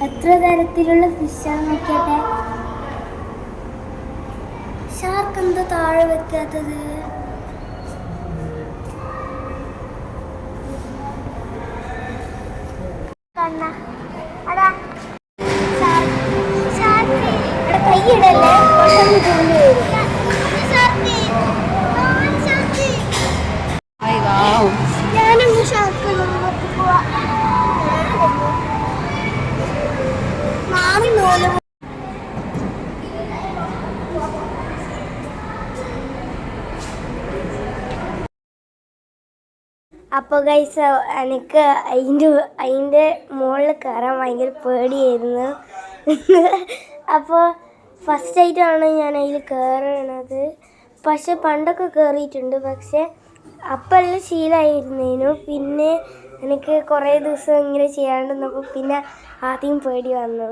എത്ര തരത്തിലുള്ള ഫിഷാണ് നോക്കിയാട്ടെ. ഷാർക്ക് എന്താ താഴെ വെക്കാത്തത്? കൈയിടല്ലേ, ഞാനൊന്ന് ഷാർക്ക് മാമി നോലും. അപ്പോൾ ഗൈസ് എനിക്ക് അതിൻ്റെ മുകളിൽ കയറാൻ ഭയങ്കര പേടിയായിരുന്നു. അപ്പോൾ ഫസ്റ്റ് ആയിട്ടാണ് ഞാൻ അതിൽ കയറണത്. പക്ഷെ പണ്ടൊക്കെ കയറിയിട്ടുണ്ട്, പക്ഷെ അപ്പം എല്ലാം ശീലമായിരുന്നേനു. പിന്നെ എനിക്ക് കുറേ ദിവസം ഇങ്ങനെ ചെയ്യാണ്ട് വന്നപ്പോൾ പിന്നെ ആദ്യം പേടി വന്നു.